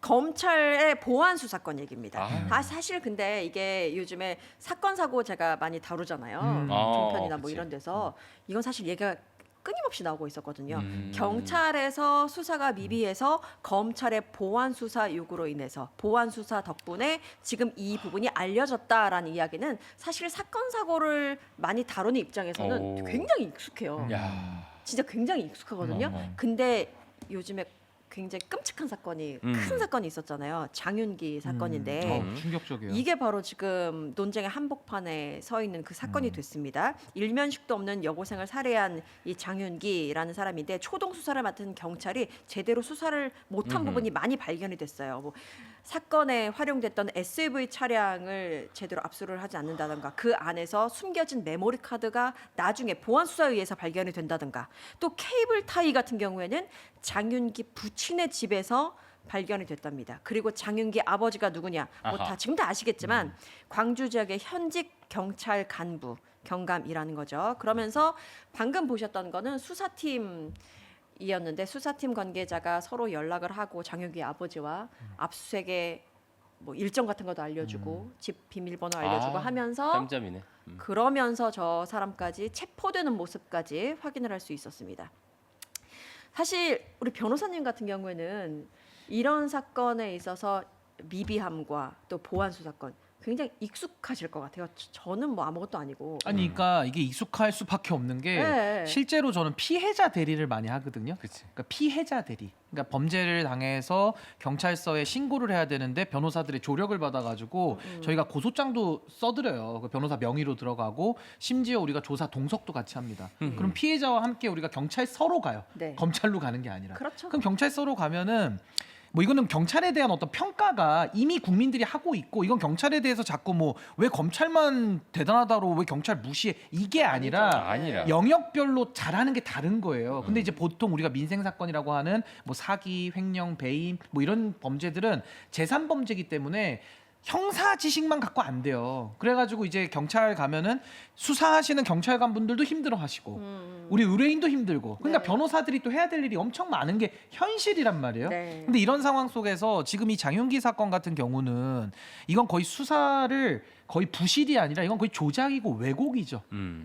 검찰의 보안 수사권 얘기입니다. 사실 근데 이게 요즘에 사건 사고 제가 많이 다루잖아요. 종편이나 뭐 그치. 이런 데서 이건 사실 얘가 끊임없이 나오고 있었거든요. 경찰에서 수사가 미비해서 검찰의 보안 수사 요구로 인해서 보안 수사 덕분에 지금 이 부분이 알려졌다라는 이야기는 사실 사건 사고를 많이 다루는 입장에서는 오. 굉장히 익숙해요. 야. 진짜 굉장히 익숙하거든요. 근데 요즘에 굉장히 끔찍한 사건이 큰 사건이 있었잖아요. 장윤기 사건인데 충격적이에요. 이게 바로 지금 논쟁의 한복판에 서 있는 그 사건이 됐습니다. 일면식도 없는 여고생을 살해한 이 장윤기라는 사람인데 초동 수사를 맡은 경찰이 제대로 수사를 못한 부분이 많이 발견이 됐어요. 뭐 사건에 활용됐던 SUV 차량을 제대로 압수를 하지 않는다든가 그 안에서 숨겨진 메모리 카드가 나중에 보안 수사에 의해서 발견이 된다든가 또 케이블 타이 같은 경우에는 장윤기 부친의 집에서 발견이 됐답니다. 그리고 장윤기 아버지가 누구냐? 뭐 다 지금 다 아시겠지만 광주 지역의 현직 경찰 간부 경감이라는 거죠. 그러면서 방금 보셨던 거는 수사팀이었는데 수사팀 관계자가 서로 연락을 하고 장윤기 아버지와 압수수색의 뭐 일정 같은 것도 알려주고 집 비밀번호 알려주고 하면서 짬짬이네. 그러면서 저 사람까지 체포되는 모습까지 확인을 할 수 있었습니다. 사실 우리 변호사님 같은 경우에는 이런 사건에 있어서 미비함과 또 보안 수사권 굉장히 익숙하실 것 같아요. 저는 뭐 아무것도 아니고. 아니 그러니까 이게 익숙할 수밖에 없는 게 네. 실제로 저는 피해자 대리를 많이 하거든요. 그치. 그러니까 피해자 대리. 그러니까 범죄를 당해서 경찰서에 신고를 해야 되는데 변호사들의 조력을 받아가지고 저희가 고소장도 써드려요. 그 변호사 명의로 들어가고 심지어 우리가 조사 동석도 같이 합니다. 그럼 피해자와 함께 우리가 경찰서로 가요. 네. 검찰로 가는 게 아니라. 그렇죠. 그럼 경찰서로 가면은 뭐 이거는 경찰에 대한 어떤 평가가 이미 국민들이 하고 있고 이건 경찰에 대해서 자꾸 뭐 왜 검찰만 대단하다로 왜 경찰 무시해 이게 아니라 아니라. 영역별로 잘하는 게 다른 거예요. 근데 이제 보통 우리가 민생 사건이라고 하는 뭐 사기, 횡령, 배임 뭐 이런 범죄들은 제3범죄이기 때문에 형사 지식만 갖고 안 돼요. 그래가지고 이제 경찰 가면은 수사하시는 경찰관 분들도 힘들어하시고 우리 의뢰인도 힘들고 그러니까 네. 변호사들이 또 해야 될 일이 엄청 많은 게 현실이란 말이에요. 네. 근데 이런 상황 속에서 지금 이 장윤기 사건 같은 경우는 이건 거의 수사를 거의 부실이 아니라 이건 거의 조작이고 왜곡이죠.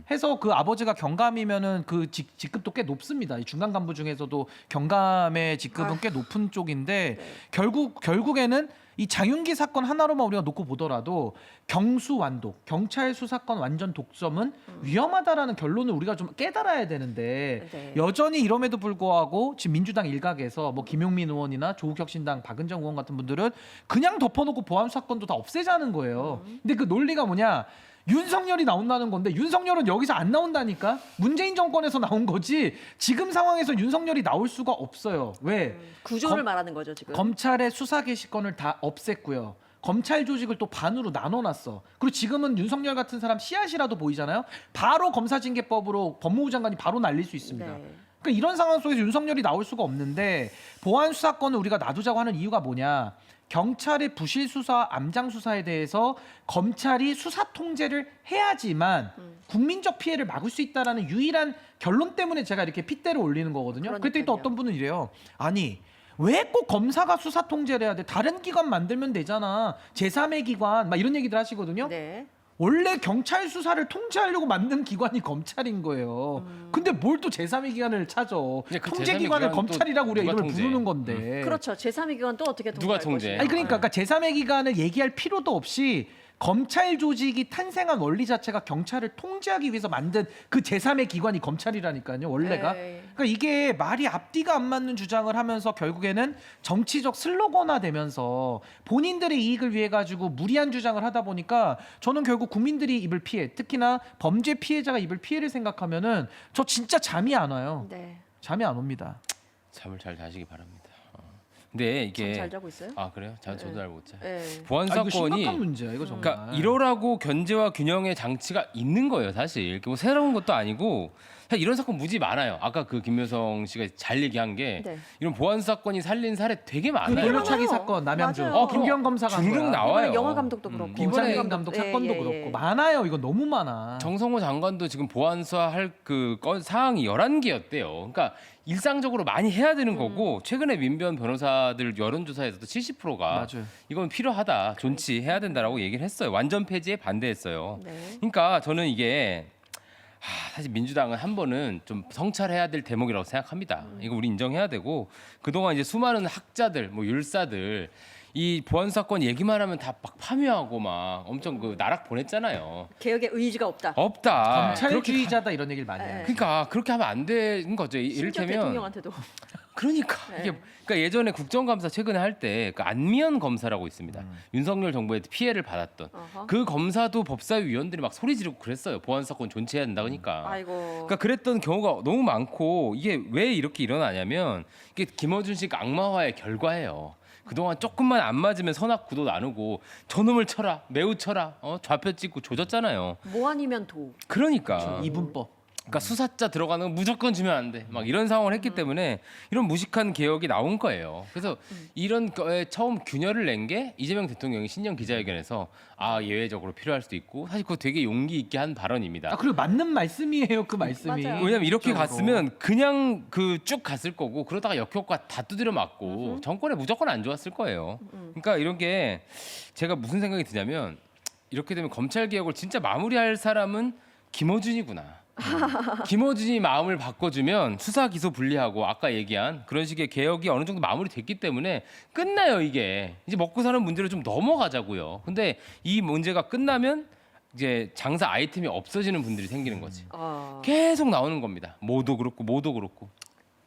해서 그 아버지가 경감이면은 그 직급도 꽤 높습니다. 이 중간 간부 중에서도 경감의 직급은 꽤 높은 쪽인데 네. 결국에는 이 장윤기 사건 하나로만 우리가 놓고 보더라도 경수완독, 경찰 수사권 완전 독점은 위험하다라는 결론을 우리가 좀 깨달아야 되는데 네. 여전히 이럼에도 불구하고 지금 민주당 일각에서 뭐 김용민 의원이나 조국혁신당 박은정 의원 같은 분들은 그냥 덮어놓고 보안 수사권도 다 없애자는 거예요. 근데 그 논리가 뭐냐? 윤석열이 나온다는 건데 윤석열은 여기서 안 나온다니까. 문재인 정권에서 나온 거지 지금 상황에서 윤석열이 나올 수가 없어요. 왜? 구조를 말하는 거죠 지금. 검찰의 수사 개시권을 다 없앴고요. 검찰 조직을 또 반으로 나눠놨어. 그리고 지금은 윤석열 같은 사람 씨앗이라도 보이잖아요. 바로 검사징계법으로 법무부 장관이 바로 날릴 수 있습니다. 네. 그러니까 이런 상황 속에서 윤석열이 나올 수가 없는데 보안 수사권을 우리가 놔두자고 하는 이유가 뭐냐? 경찰의 부실 수사, 암장 수사에 대해서 검찰이 수사 통제를 해야지만 국민적 피해를 막을 수 있다라는 유일한 결론 때문에 제가 이렇게 핏대를 올리는 거거든요. 그랬더니 또 그러니까요. 어떤 분은 이래요. 아니 왜 꼭 검사가 수사 통제를 해야 돼? 다른 기관 만들면 되잖아. 제3의 기관 막 이런 얘기들 하시거든요. 네. 원래 경찰 수사를 통제하려고 만든 기관이 검찰인 거예요. 근데 뭘 또 제3의 기관을 찾아? 근데 그 통제 제3의 기관을 기관은 검찰이라고 우리가 누가 이름을 통제? 부르는 건데. 그렇죠. 제3의 기관 또 어떻게 누가 통제할 통제? 것이냐. 아니 그러니까 제3의 기관을 얘기할 필요도 없이 검찰 조직이 탄생한 원리 자체가 경찰을 통제하기 위해서 만든 그 제3의 기관이 검찰이라니까요. 원래가. 네. 그러니까 이게 말이 앞뒤가 안 맞는 주장을 하면서 결국에는 정치적 슬로건화 되면서 본인들의 이익을 위해 가지고 무리한 주장을 하다 보니까 저는 결국 국민들이 입을 피해, 특히나 범죄 피해자가 입을 피해를 생각하면은 저 진짜 잠이 안 와요. 네. 잠이 안 옵니다. 잠을 잘 자시기 바랍니다. 근데 이게 잘 자고 있어요? 아 그래요? 저도 잘 못 자. 네. 보안 이거 사건이 심각한 문제야 이거 정말. 그러니까 이러라고 견제와 균형의 장치가 있는 거예요, 사실. 이렇게 뭐 새로운 것도 아니고 사실 이런 사건 무지 많아요. 아까 그 김효성 씨가 잘 얘기한 게 네. 이런 보안 사건이 살린 사례 되게 그 많아요. 돌려차기 많아요. 사건 남양주 맞아요. 김기현 검사가 한 쭉 거야. 나와요. 이번에 영화 감독도 그렇고 이번에 김창현 감독 사건도 그렇고 많아요. 이거 너무 많아. 정성호 장관도 지금 보안 수사할 그 사항이 11개였대요. 그러니까 일상적으로 많이 해야 되는 거고 최근에 민변 변호사 검사들 여론조사에서도 70%가 맞아요. 이건 필요하다, 존치해야 된다라고 얘기를 했어요. 완전 폐지에 반대했어요. 네. 그러니까 저는 이게 사실 민주당은 한 번은 좀 성찰해야 될 대목이라고 생각합니다. 이거 우리 인정해야 되고 그동안 이제 수많은 학자들, 뭐 율사들 이 보안 사건 얘기만 하면 다 막 파묘하고 막 엄청 그 나락 보냈잖아요. 개혁의 의지가 없다. 없다. 검찰주의자다 이런 얘기를 많이 네. 해요. 그러니까 그렇게 하면 안 되는 거죠. 심지어 이를테면 대통령한테도. 그러니까 네. 이게 그러니까 예전에 국정감사 최근에 할 때 그 안미연 검사라고 있습니다. 윤석열 정부에 피해를 받았던 어허. 그 검사도 법사위 위원들이 막 소리 지르고 그랬어요. 보안 사건 존치해야 된다 그러니까. 아이고. 그러니까 그랬던 경우가 너무 많고 이게 왜 이렇게 일어나냐면 이게 김어준 씨가 악마화의 결과예요. 그동안 조금만 안 맞으면 선악 구도 나누고 저놈을 쳐라, 매우 쳐라, 좌표 찍고 조졌잖아요. 뭐 아니면 도. 그러니까 이분법. 그러니까 수사자 들어가는 거 무조건 주면 안 돼. 막 이런 상황을 했기 때문에 이런 무식한 개혁이 나온 거예요. 그래서 이런 거에 처음 균열을 낸 게 이재명 대통령이 신년 기자회견에서 예외적으로 필요할 수도 있고 사실 그거 되게 용기 있게 한 발언입니다. 그리고 맞는 말씀이에요. 그 말씀이. 맞아요. 왜냐면 이렇게 진짜로. 갔으면 그냥 그 쭉 갔을 거고 그러다가 역효과 다 두드려 맞고 정권에 무조건 안 좋았을 거예요. 그러니까 이런 게 제가 무슨 생각이 드냐면 이렇게 되면 검찰 개혁을 진짜 마무리할 사람은 김어준이구나. 김어준이 마음을 바꿔주면 수사 기소 분리하고 아까 얘기한 그런 식의 개혁이 어느 정도 마무리됐기 때문에 끝나요 이게. 이제 먹고 사는 문제로 좀 넘어가자고요. 근데 이 문제가 끝나면 이제 장사 아이템이 없어지는 분들이 생기는 거지. 계속 나오는 겁니다. 뭐도 그렇고 뭐도 그렇고.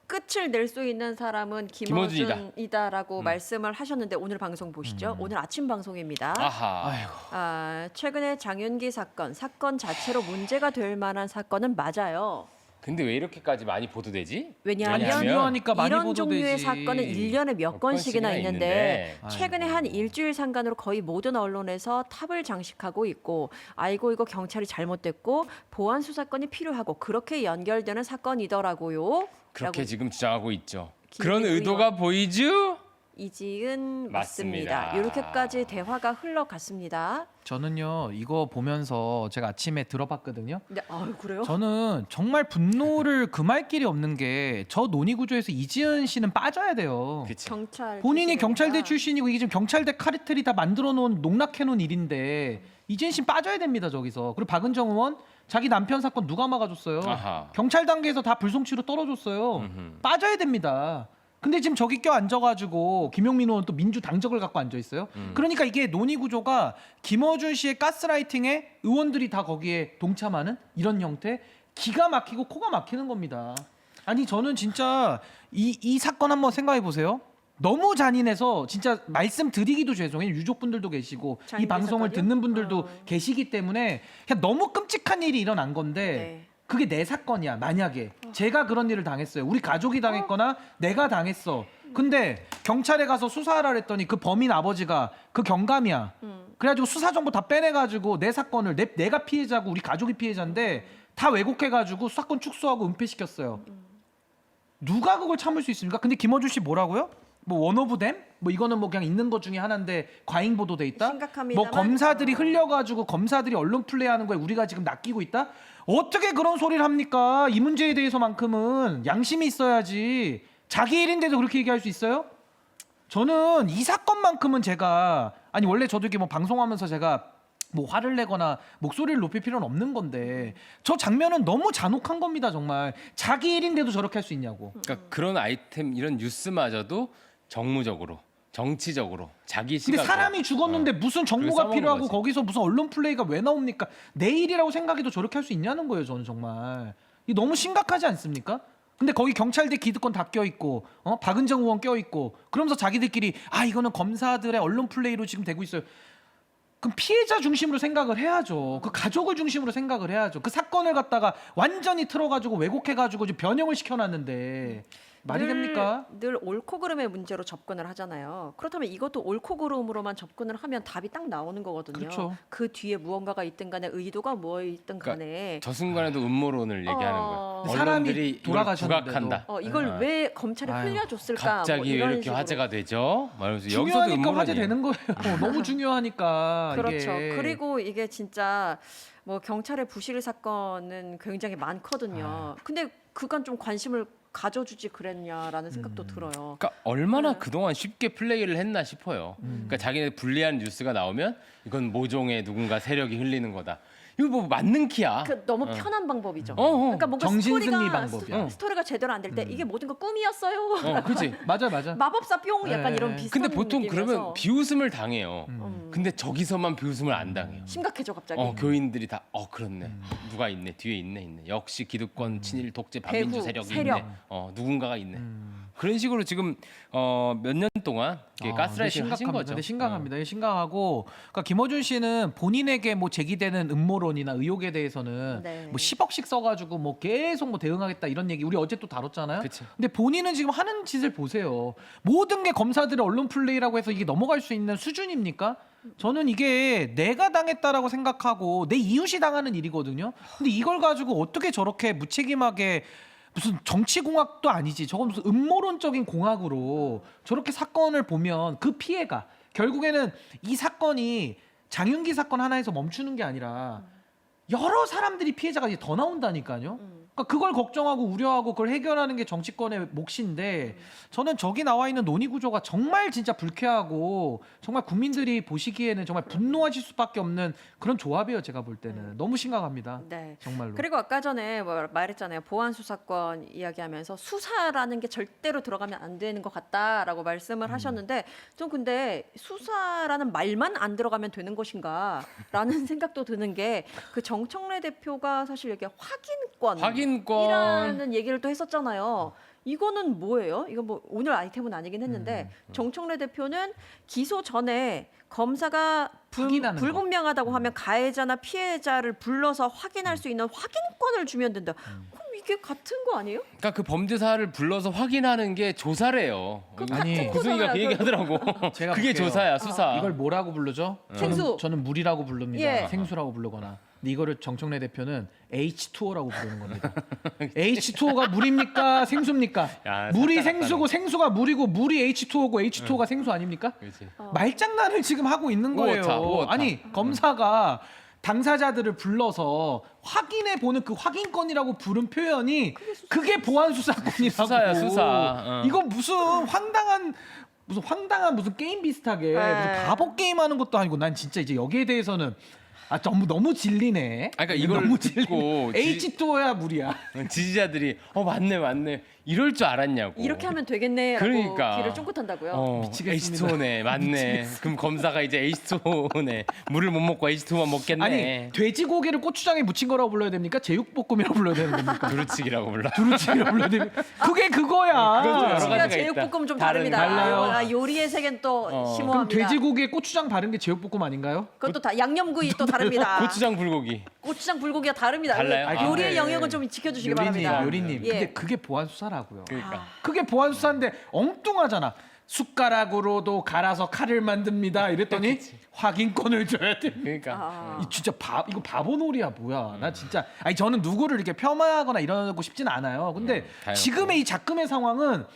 끝을 낼 수 있는 사람은 김어준이다. 김어준이다라고 말씀을 하셨는데 오늘 방송 보시죠. 오늘 아침 방송입니다. 아하. 최근에 장윤기 사건 자체로 문제가 될 만한 사건은 맞아요. 근데 왜 이렇게까지 많이 보도되지? 왜냐하면 중요하니까 많이 이런 보도되지. 종류의 사건은 1년에 몇 건씩이나 있는데 있는데. 최근에 한 일주일 상간으로 거의 모든 언론에서 탑을 장식하고 있고 아이고 이거 경찰이 잘못됐고 보안 수사권이 필요하고 그렇게 연결되는 사건이더라고요. 그렇게 라고 지금 주장하고 있죠. 김의겸 그런 의도가 보이죠? 이지은 맞습니다. 맞습니다. 이렇게까지 대화가 흘러갔습니다. 저는요 이거 보면서 제가 아침에 들어봤거든요. 근데 그래요? 저는 정말 분노를 금할 길이 없는 게 저 논의 구조에서 이지은 씨는 빠져야 돼요. 그치. 경찰 본인이 출신이니까. 경찰대 출신이고 이게 지금 경찰대 카르텔이 다 만들어 놓은 농락해 놓은 일인데 이지은 씨 빠져야 됩니다 저기서. 그리고 박은정 의원 자기 남편 사건 누가 막아줬어요? 아하. 경찰 단계에서 다 불송치로 떨어졌어요. 빠져야 됩니다. 근데 지금 저기 껴 앉아가지고 김용민 의원 또 민주당적을 갖고 앉아 있어요. 그러니까 이게 논의 구조가 김어준 씨의 가스라이팅에 의원들이 다 거기에 동참하는 이런 형태, 기가 막히고 코가 막히는 겁니다. 아니 저는 진짜 이 사건 한번 생각해 보세요. 너무 잔인해서 진짜 말씀드리기도 죄송해요. 유족분들도 계시고 이 장윤기 방송을 사건이요? 듣는 분들도 계시기 때문에 그냥 너무 끔찍한 일이 일어난 건데 네. 그게 내 사건이야. 만약에 제가 그런 일을 당했어요. 우리 가족이 당했거나 내가 당했어. 근데 경찰에 가서 수사하라 그랬더니 그 범인 아버지가 그 경감이야. 그래가지고 수사 정보 다 빼내가지고 내 사건을 내가 피해자고 우리 가족이 피해자인데 다 왜곡해가지고 수사권 축소하고 은폐시켰어요. 누가 그걸 참을 수 있습니까? 근데 김어준 씨 뭐라고요? 뭐 원오브 댐? 뭐 이거는 뭐 그냥 있는 것 중에 하나인데 과잉 보도돼 있다? 심각합니다만, 뭐 검사들이 흘려가지고 검사들이 언론 플레이하는 거에 우리가 지금 낚이고 있다? 어떻게 그런 소리를 합니까? 이 문제에 대해서만큼은 양심이 있어야지. 자기 일인데도 그렇게 얘기할 수 있어요? 저는 이 사건만큼은 제가 아니 원래 저도 이렇게 뭐 방송하면서 제가 뭐 화를 내거나 목소리를 높일 필요는 없는 건데 저 장면은 너무 잔혹한 겁니다 정말. 자기 일인데도 저렇게 할 수 있냐고. 그러니까 그런 아이템 이런 뉴스마저도 정무적으로 정치적으로 자기 근데 시각 사람이 죽었는데 무슨 정보가 써먹는 필요하고 거지. 거기서 무슨 언론 플레이가 왜 나옵니까? 내 일이라고 생각해도 저렇게 할 수 있냐는 거예요 저는 정말. 이 너무 심각하지 않습니까? 근데 거기 경찰대 기득권 다 껴있고 박은정 의원 껴있고 그러면서 자기들끼리 이거는 검사들의 언론 플레이로 지금 되고 있어요. 그럼 피해자 중심으로 생각을 해야죠. 그 가족을 중심으로 생각을 해야죠. 그 사건을 갖다가 완전히 틀어가지고 왜곡해가지고 지금 변형을 시켜놨는데 말이 됩니까? 늘 옳고 그름의 문제로 접근을 하잖아요. 그렇다면 이것도 옳고 그름으로만 접근을 하면 답이 딱 나오는 거거든요. 그렇죠. 그 뒤에 무언가가 있든 간에 의도가 뭐있든 간에 저 순간에도 음모론을 얘기하는 거예요. 사람이 언론들이 이걸 돌아가셨는데도. 부각한다. 이걸 왜 검찰이 아유, 흘려줬을까? 갑자기 뭐 왜 이런 이렇게 식으로. 화제가 되죠? 말하면서 여기서도 중요하니까 음모론이에요. 화제 되는 거예요. 너무 중요하니까. 그렇죠. 이게. 그리고 이게 진짜 뭐 경찰의 부실 사건은 굉장히 많거든요. 근데 그간 좀 관심을 가져주지 그랬냐라는 생각도 들어요. 그러니까 얼마나 네. 그동안 쉽게 플레이를 했나 싶어요. 그러니까 자기네 불리한 뉴스가 나오면 이건 모종의 누군가 세력이 흘리는 거다. 이거 뭐 맞는 키야. 그 너무 편한 방법이죠. 어. 그러니까 뭔가 정신승리 스토리가 방법이야. 스토리가 제대로 안 될 때 이게 모든 거 꿈이었어요. 그렇지. 맞아. 마법사 뿅 약간 네. 이런 비슷한 근데 보통 느낌이어서 그러면 비웃음을 당해요. 근데 저기서만 비웃음을 안 당해요. 심각해져 갑자기. 교인들이 다 그렇네. 누가 있네. 뒤에 있네. 역시 기득권 친일 독재 반민주 배후, 세력이 세력. 있네. 누군가가 있네. 그런 식으로 지금 몇 년 동안 이렇게 가스라이팅 하신 거죠. 근데 심각합니다. 이게 심각하고, 그러니까 김어준 씨는 본인에게 뭐 제기되는 음모론이나 의혹에 대해서는 네. 뭐 10억씩 써가지고 뭐 계속 뭐 대응하겠다 이런 얘기 우리 어제 또 다뤘잖아요. 그치. 근데 본인은 지금 하는 짓을 보세요. 모든 게 검사들의 언론 플레이라고 해서 이게 넘어갈 수 있는 수준입니까? 저는 이게 내가 당했다라고 생각하고 내 이웃이 당하는 일이거든요. 근데 이걸 가지고 어떻게 저렇게 무책임하게 무슨 정치공학도 아니지. 저건 무슨 음모론적인 공학으로 저렇게 사건을 보면 그 피해가 결국에는 이 사건이 장윤기 사건 하나에서 멈추는 게 아니라 여러 사람들이 피해자가 이제 더 나온다니까요. 그러니까 그걸 걱정하고 우려하고 그걸 해결하는 게 정치권의 몫인데 저는 저기 나와 있는 논의 구조가 정말 진짜 불쾌하고 정말 국민들이 보시기에는 정말 분노하실 수밖에 없는 그런 조합이에요. 제가 볼 때는 너무 심각합니다. 네. 정말로. 그리고 아까 전에 말했잖아요. 보안 수사권 이야기하면서 수사라는 게 절대로 들어가면 안 되는 것 같다라고 말씀을 하셨는데 좀 근데 수사라는 말만 안 들어가면 되는 것인가라는 생각도 드는 게 그 정청래 대표가 사실 이게 확인권이라는 얘기를 또 했었잖아요. 이거는 뭐예요? 이거 뭐 오늘 아이템은 아니긴 했는데 정청래 대표는 기소 전에 검사가 확인하는 거. 불분명하다고 하면 가해자나 피해자를 불러서 확인할 수 있는 확인권을 주면 된다. 그럼 이게 같은 거 아니에요? 그러니까 그 범죄사를 불러서 확인하는 게 조사래요. 아니, 구승이가 그 얘기하더라고. 제가 그게 볼게요. 조사야, 수사. 이걸 뭐라고 부르죠? 생수. 저는 물이라고 부릅니다. 예. 생수라고 부르거나. 근데 이거를 정청래 대표는 H2O라고 부르는 겁니다. H2O가 물입니까? 생수입니까? 야, 물이 삭발했다네. 생수고 생수가 물이고 물이 H2O고 H2O가 생수 아닙니까? 그렇지. 말장난을 지금 하고 있는 거예요. 우어타. 아니 검사가 당사자들을 불러서 확인해 보는 그 확인권이라고 부른 표현이 그게 보안 수사권이라고. 수사야, 수사. 이거 무슨 황당한 무슨 게임 비슷하게 네. 무슨 바보 게임 하는 것도 아니고 난 진짜 이제 여기에 대해서는 너무 질리네. 그러니까 이걸 너무 듣고 H2O야 물이야. 지지자들이 맞네 이럴 줄 알았냐고. 이렇게 하면 되겠네라고 그러니까. 귀를 쫑긋한다고요. 미치겠습니다. H2O네 맞네. 그럼 검사가 이제 H2O네 물을 못 먹고 H2O만 먹겠네. 아니 돼지고기를 고추장에 묻힌 거라고 불러야 됩니까? 제육볶음이라고 불러야 되는 겁니까? 두루치기라고 불러. 두루치기라고 불러야 됩니까? 그게 그거야. 그건 좀 여러 지가 가지가 제육볶음 좀 다른- 다릅니다. 달라요. 요리의 세계는 또 그럼 심오합니다. 돼지고기에 고추장 바른 게 제육볶음 아닌가요? 그것도 다 양념구이 또 다릅니다. 고추장 불고기. 고추장 불고기가 다릅니다. 달라요? 아, 요리의 네. 영역은 좀 지켜주시기 바랍니다. 요리님. 예. 근데 그게 보안 수사라고요. 그러니까. 그게 보안 수사인데 엉뚱하잖아. 숟가락으로도 갈아서 칼을 만듭니다. 이랬더니 확인권을 줘야 돼. 그러니까. 이 진짜 이거 바보놀이야 뭐야. 나 진짜 저는 누구를 이렇게 폄하하거나 이러고 싶진 않아요. 근데 당연하죠. 지금의 이 작금의 상황은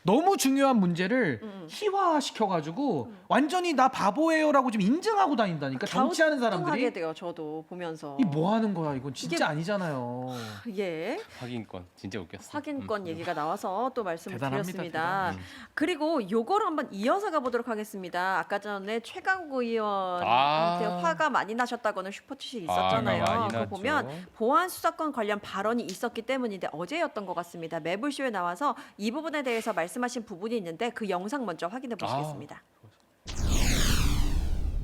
너무 중요한 문제를 희화시켜가지고 완전히 나 바보예요라고 지금 인증하고 다닌다니까 정치하는 갸우뚱하게 사람들이 돼요. 저도 보면서. 이 뭐 하는 거야 이건 진짜 이게- 아니잖아요. 예. 확인권 진짜 웃겼어. 확인권 얘기가 나와서 또 말씀을 대단합니다, 드렸습니다. 그리고 요거를 한번 이어서 가보도록 하겠습니다. 아까 전에 최강구 의원한테 화가 많이 나셨다고는 슈퍼챗이 있었잖아요. 화가 많이 그거 났죠. 보면 보안 수사권 관련 발언이 있었기 때문인데 어제였던 것 같습니다. 매불쇼에 나와서 이 부분에 대해서 말씀하신 부분이 있는데 그 영상 먼저 확인해 보시겠습니다.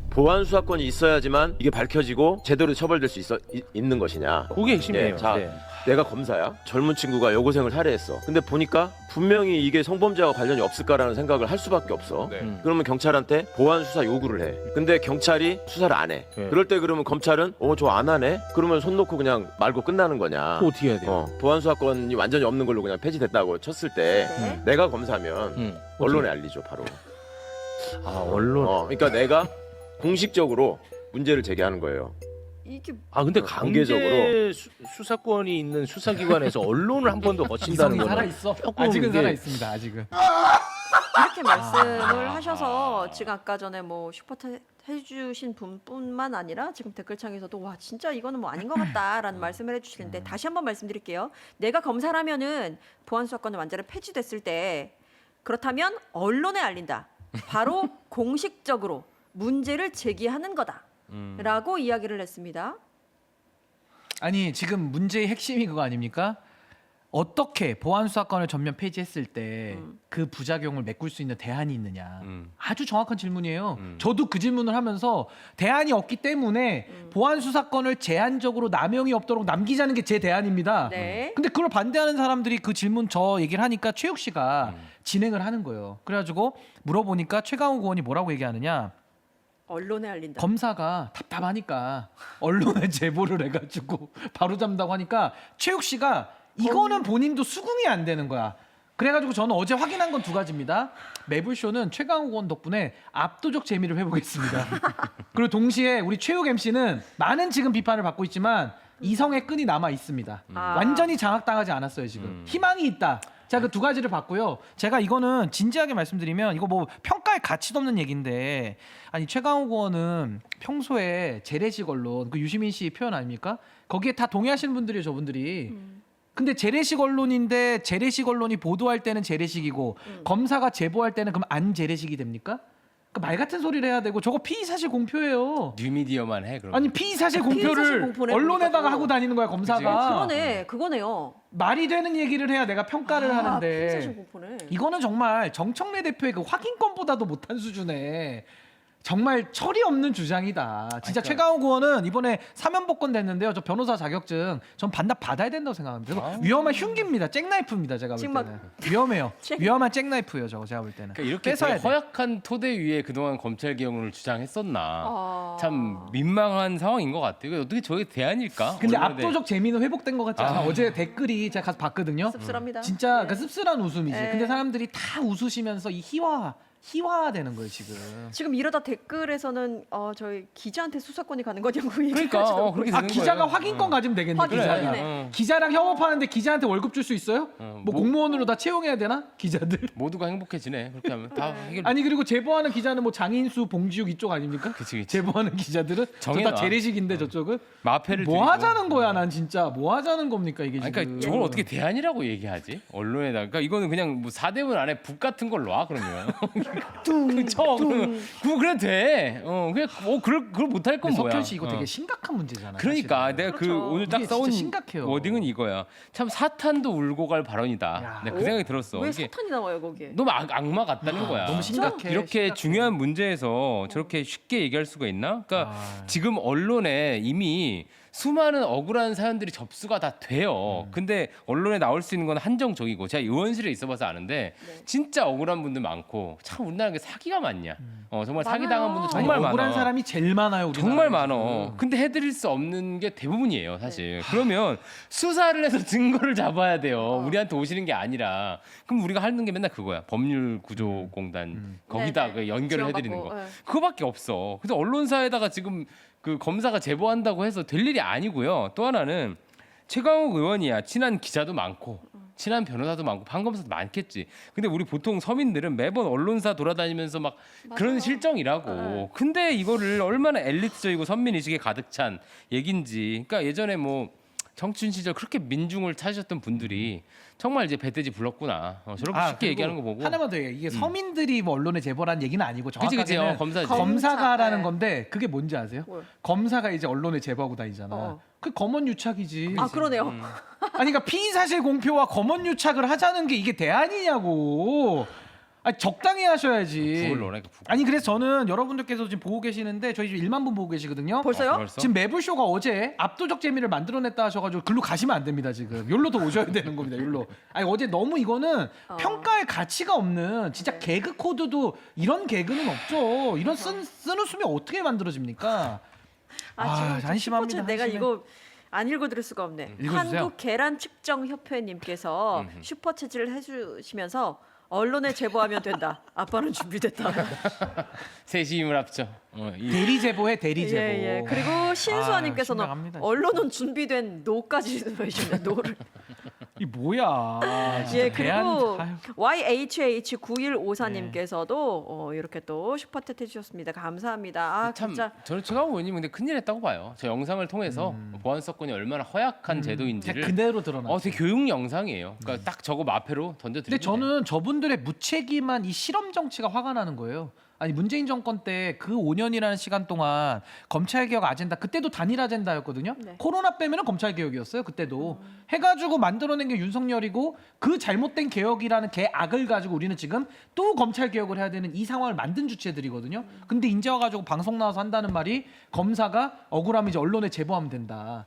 보안 수사권이 있어야지만 이게 밝혀지고 제대로 처벌될 수 있는 것이냐. 그게 핵심이에요. 예, 자, 네. 내가 검사야. 젊은 친구가 여고생을 살해했어. 근데 보니까 분명히 이게 성범죄와 관련이 없을까라는 생각을 할 수밖에 없어. 네. 그러면 경찰한테 보안 수사 요구를 해. 근데 경찰이 수사를 안 해. 네. 그럴 때 그러면 검찰은 저 안 하네. 그러면 손 놓고 그냥 말고 끝나는 거냐. 그거 어떻게 해야 돼요? 보안 수사권이 완전히 없는 걸로 그냥 폐지됐다고 쳤을 때 네. 내가 검사면 언론에 알리죠, 바로. 언론. 그러니까 내가 공식적으로 문제를 제기하는 거예요. 이게 근데 공개적으로. 강제 수사권이 있는 수사기관에서 언론을 한 번 더 거친다는 이성이 거는 살아 있어. 조금 아직은 이게- 살아 있습니다. 아직은. 이렇게 말씀하신 말씀을 하셔서 지금 아까 전에 뭐 슈퍼챗 해주신 분뿐만 아니라 지금 댓글창에서도 와 진짜 이거는 뭐 아닌 것 같다라는 말씀을 해주시는데 다시 한번 말씀드릴게요. 내가 검사라면은 보안 수사권의 완전히 폐지됐을 때 그렇다면 언론에 알린다. 바로 공식적으로 문제를 제기하는 거다라고 이야기를 했습니다. 아니 지금 문제의 핵심이 그거 아닙니까? 어떻게 보안 수사권을 전면 폐지했을 때 그 부작용을 메꿀 수 있는 대안이 있느냐. 아주 정확한 질문이에요. 저도 그 질문을 하면서 대안이 없기 때문에 보안 수사권을 제한적으로 남용이 없도록 남기자는 게 제 대안입니다. 네. 근데 그걸 반대하는 사람들이 그 질문 저 얘기를 하니까 최욱 씨가 진행을 하는 거예요. 그래가지고 물어보니까 최강욱 의원이 뭐라고 얘기하느냐. 언론에 알린다. 검사가 답답하니까 언론에 제보를 해가지고 바로 잡는다고 하니까 최욱 씨가 이거는 본인도 수긍이 안 되는 거야. 그래가지고 저는 어제 확인한 건 2가지입니다. 매불쇼는 최강욱 의원 덕분에 압도적 재미를 회복했습니다. 그리고 동시에 우리 최욱 MC는 많은 지금 비판을 받고 있지만 이성의 끈이 남아 있습니다. 아. 완전히 장악당하지 않았어요 지금. 희망이 있다. 제가 그 2가지를 봤고요. 제가 이거는 진지하게 말씀드리면 이거 뭐 평가할 가치도 없는 얘기인데 아니 최강욱 의원은 평소에 재래식 언론 그 유시민 씨 표현 아닙니까? 거기에 다 동의하시는 분들이에요 저분들이. 근데 재래식 언론인데 재래식 언론이 보도할 때는 재래식이고 검사가 제보할 때는 그럼 안 재래식이 됩니까? 그 말 같은 소리를 해야 되고 저거 피의사실 공표예요. 뉴미디어만 해 그럼. 아니 피의사실 피의사실 공표를 공표네, 언론에다가 보니까 또. 하고 다니는 거야 검사가. 그거네요. 말이 되는 얘기를 해야 내가 평가를 하는데 사실 공포네. 이거는 정말 정청래 대표의 그 확인권보다도 못한 수준의 정말 철이 없는 주장이다. 진짜 그러니까- 최강욱 의원은 이번에 사면 복권 됐는데요. 저 변호사 자격증 전 반납 받아야 된다고 생각합니다. 그리고 위험한 흉기입니다. 잭나이프입니다. 제가 볼 지금 때는 위험해요. 잭- 위험한 잭나이프예요. 저거 제가 볼 때는. 그러니까 이렇게 뺏어야 되게 돼. 허약한 토대 위에 그동안 검찰 개혁론을 주장했었나. 아. 참 민망한 상황인 것 같아요. 이거 어떻게 저게 대안일까? 근데 언론에 압도적 재미는 회복된 것 같지 않아? 어제 댓글이 제가 가서 봤거든요. 씁쓸합니다. 진짜 네. 그 씁쓸한 웃음이지. 네. 근데 사람들이 다 웃으시면서 이 희화되는 거예요 지금. 지금 이러다 댓글에서는 저희 기자한테 수사권이 가는 거냐고 얘기하시더라고요. 그러니까 그렇게 아 되는 기자가 거예요. 확인권 가지면 되겠네. 확인권이네. 기자가. 네. 기자랑 협업하는데 기자한테 월급 줄 수 있어요? 뭐 공무원으로 다 채용해야 되나? 기자들? 모두가 행복해지네. 그렇게 하면 다 해결. 아니 그리고 제보하는 기자는 뭐 장인수, 봉지욱 이쪽 아닙니까? 그치. 제보하는 기자들은 저 다 정해놔. 재래식인데 저쪽은 마패를 뭐 드리고. 하자는 거야 난 진짜 뭐 하자는 겁니까 이게 아니, 지금? 그러니까 저걸 어떻게 대안이라고 얘기하지? 언론에다가 그러니까 이거는 그냥 뭐 사대문 안에 북 같은 걸 놔 그러면. 그쵸? 그거 그래 돼. 그냥 그걸 못할 건 뭐야? 석현 씨 이거 되게 심각한 문제잖아. 그러니까 사실은. 내가 그 그렇죠. 오늘 딱 이게 써온 진짜 심각해요. 워딩은 이거야. 참 사탄도 울고 갈 발언이다. 야. 내가 그 생각이 들었어. 왜 이게 사탄이 나와요 거기에? 너무 악마 같다는 거야. 너무 심각해. 이렇게 심각해. 중요한 문제에서 저렇게 쉽게 얘기할 수가 있나? 그러니까 지금 언론에 이미 수많은 억울한 사연들이 접수가 다 돼요. 근데 언론에 나올 수 있는 건 한정적이고 제가 의원실에 있어봐서 아는데 네. 진짜 억울한 분들 많고 참 우리나라에 사기가 많냐? 정말 사기 많아요. 당한 분들 아니, 정말 억울한 많아. 사람이 제일 많아요. 우리나라에 정말 지금. 많어. 근데 해드릴 수 없는 게 대부분이에요, 사실. 그러면 수사를 해서 증거를 잡아야 돼요. 우리한테 오시는 게 아니라. 그럼 우리가 하는 게 맨날 그거야. 법률구조공단 거기다 네네. 그 연결을 해드리는 지원받고, 거. 네. 그거밖에 없어. 그래서 언론사에다가 지금 그 검사가 제보한다고 해서 될 일이 아니고요. 또 하나는 최강욱 의원이야. 친한 기자도 많고. 친한 변호사도 많고 판검사도 많겠지. 근데 우리 보통 서민들은 매번 언론사 돌아다니면서 막 그런 실정이라고. 네. 근데 이거를 얼마나 엘리트적이고 선민의식에 가득 찬 얘긴지. 그러니까 예전에 뭐 정춘 시절 그렇게 민중을 찾으셨던 분들이 정말 이제 배돼지 불렀구나. 저렇게 쉽게 그리고 얘기하는 거 보고. 하나만 더 얘기해. 이게 서민들이 뭐 언론에 제보란 얘기는 아니고 그치, 정확하게는 검사지. 검사가라는 네. 건데 그게 뭔지 아세요? 뭘? 검사가 이제 언론에 제보하고 다니잖아. 어. 그 검언 유착이지. 아 그러네요. 아니 그러니까 피의 사실 공표와 검언 유착을 하자는 게 이게 대안이냐고. 아니 적당히 하셔야지. 북을 넣으라니까, 북을. 아니 그래서 저는 여러분들께서 지금 보고 계시는데 저희 지금 1만 분 보고 계시거든요. 벌써요? 벌써? 지금 매불쇼가 어제 압도적 재미를 만들어냈다 하셔가지고 글로 가시면 안 됩니다 지금. 여기로 더 오셔야 되는 겁니다. 여기로. 아니 어제 너무 이거는 평가의 가치가 없는 진짜 개그 코드도 이런 개그는 없죠. 이런 쓴 웃음이 어떻게 만들어집니까? 지금 한심합니다. 슈퍼챗 내가 한심해. 이거 안 읽어드릴 수가 없네. 읽어주세요. 한국 계란 측정 협회님께서 슈퍼챗을 해주시면서 언론에 제보하면 된다. 아빠는 준비됐다. 셋이 힘을 합쳐. 대리 제보해 대리 제보. 예. 그리고 신수아님께서는 심각합니다, 진짜. 언론은 준비된 노까지 해주셨네. 노를. 이 뭐야? 진짜 예, 그리고 아유. YHH9154님께서도 이렇게 또 슈퍼챗 해주셨습니다. 감사합니다. 아 참 진짜 저는 최강욱 의원님 근데 큰일했다고 봐요. 저 영상을 통해서 보안 사건이 얼마나 허약한 진짜 제도인지를 그대로 드러나. 되게 교육 영상이에요. 그러니까 딱 저거 마패로 던져드리면 근데 저는 저분들의 무책임한 이 실험 정치가 화가 나는 거예요. 아니 문재인 정권 때 그 5년이라는 시간 동안 검찰 개혁 아젠다 그때도 단일 아젠다였거든요. 네. 코로나 빼면은 검찰 개혁이었어요. 그때도 해가지고 만들어낸 게 윤석열이고 그 잘못된 개혁이라는 개악을 가지고 우리는 지금 또 검찰 개혁을 해야 되는 이 상황을 만든 주체들이거든요. 근데 이제 와가지고 방송 나와서 한다는 말이 검사가 억울하면 이제 언론에 제보하면 된다.